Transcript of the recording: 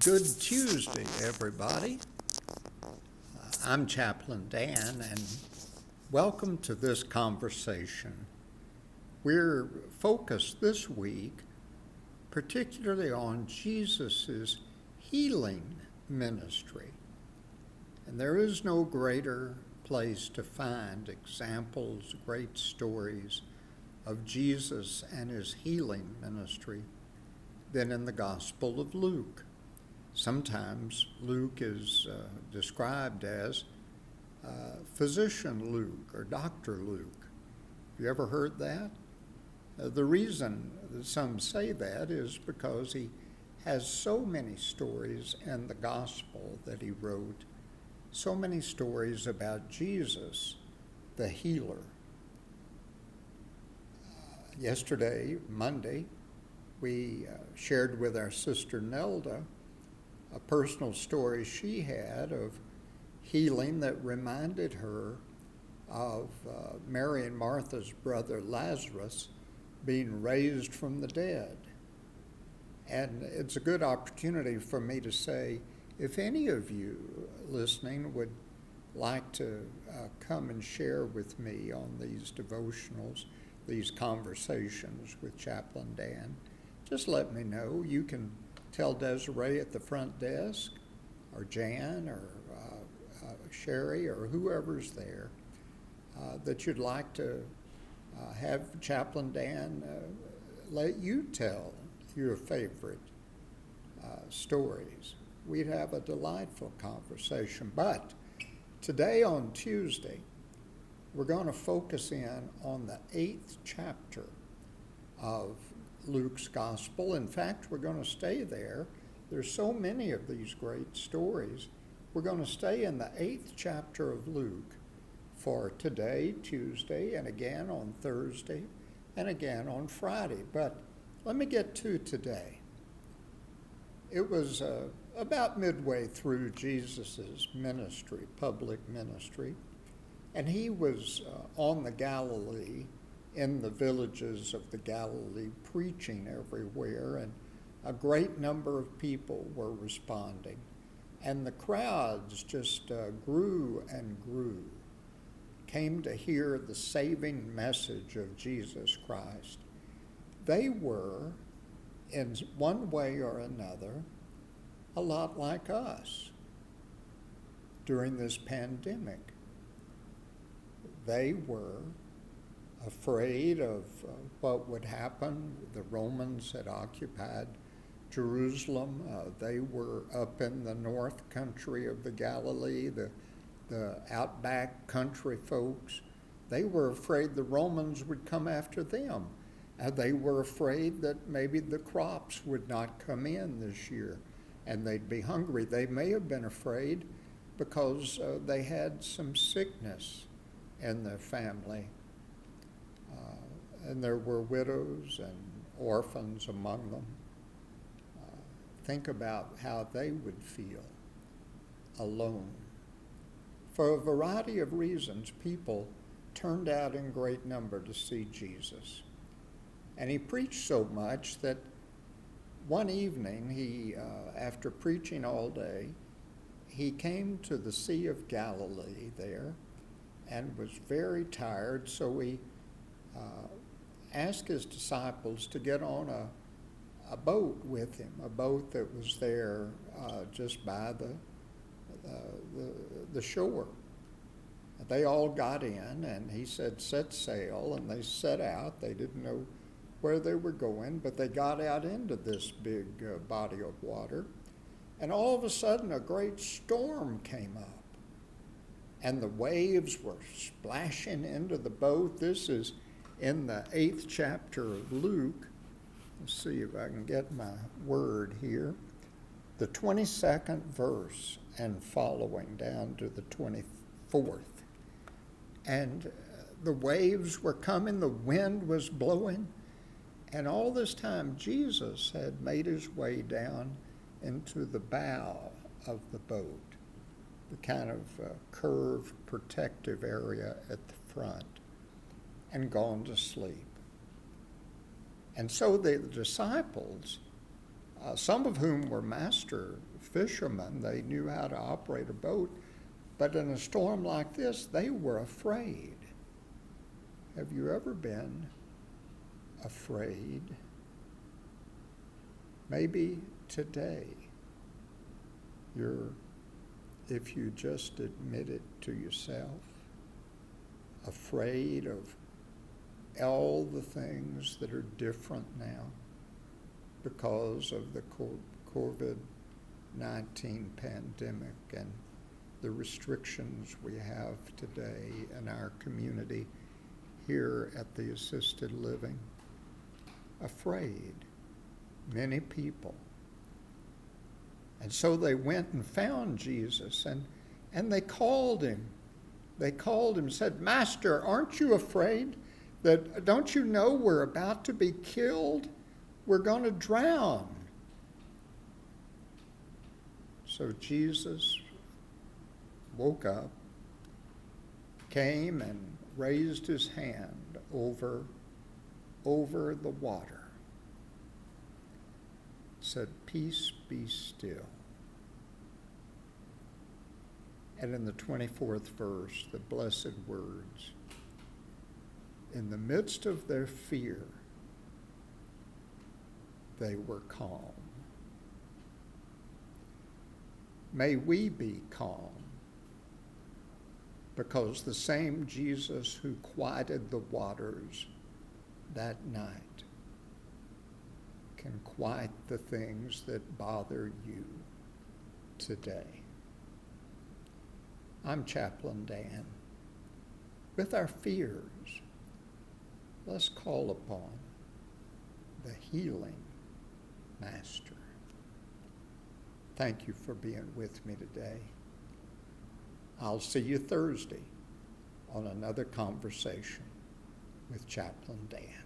Good Tuesday, everybody. I'm Chaplain Dan, and welcome to this conversation. We're focused this week particularly on Jesus' healing ministry. And there is no greater place to find examples, great stories of Jesus and his healing ministry than in the Gospel of Luke. Sometimes Luke is described as Physician Luke or Dr. Luke. Have you ever heard that? The reason that some say that is because he has so many stories in the Gospel that he wrote, so many stories about Jesus, the healer. Yesterday, Monday, we shared with our sister Nelda a personal story she had of healing that reminded her of Mary and Martha's brother Lazarus being raised from the dead. And it's a good opportunity for me to say, if any of you listening would like to come and share with me on these devotionals, these conversations with Chaplain Dan, just let me know. You can tell Desiree at the front desk, or Jan, or Sherry, or whoever's there, that you'd like to have Chaplain Dan let you tell your favorite stories. We'd have a delightful conversation. But today on Tuesday, we're going to focus in on the 8th chapter of Luke's Gospel. In fact, we're going to stay there. There's so many of these great stories. We're going to stay in the 8th chapter of Luke for today, Tuesday, and again on Thursday, and again on Friday. But let me get to today. It was about midway through Jesus' ministry, public ministry, and he was on the Galilee, in the villages of the Galilee, preaching everywhere, and a great number of people were responding. And the crowds just grew and grew, came to hear the saving message of Jesus Christ. They were, in one way or another, a lot like us during this pandemic. They were afraid of what would happen. The Romans had occupied Jerusalem. They were up in the north country of the Galilee, the outback country folks. They were afraid the Romans would come after them. They were afraid that maybe the crops would not come in this year and they'd be hungry. They may have been afraid because they had some sickness in their family. And there were widows and orphans among them. Think about how they would feel alone. For a variety of reasons, people turned out in great number to see Jesus. And he preached so much that one evening, he, after preaching all day, he came to the Sea of Galilee there and was very tired, so he asked his disciples to get on a boat with him, a boat that was there just by the shore. They all got in, and he said, set sail, and they set out. They didn't know where they were going, but they got out into this big body of water, and all of a sudden a great storm came up, and the waves were splashing into the boat. This is in the 8th chapter of Luke. Let's see if I can get my word here. The 22nd verse and following down to the 24th. And the waves were coming, the wind was blowing, and all this time Jesus had made his way down into the bow of the boat, the kind of curved protective area at the front, and gone to sleep. And so the disciples some of whom were master fishermen. They knew how to operate a boat, but in a storm like this, they were afraid. Have you ever been afraid? Maybe today, if you just admit it to yourself, afraid of all the things that are different now because of the COVID-19 pandemic and the restrictions we have today in our community here at the assisted living. Afraid, many people. And so they went and found Jesus, and they called him. They called him and said, "Master, aren't you afraid? Don't you know we're about to be killed? We're going to drown." So Jesus woke up, came and raised his hand over the water, said, "Peace, be still." And in the 24th verse, the blessed words, "In the midst of their fear, they were calm." May we be calm, because the same Jesus who quieted the waters that night can quiet the things that bother you today. I'm Chaplain Dan. With our fears, let's call upon the healing Master. Thank you for being with me today. I'll see you Thursday on another conversation with Chaplain Dan.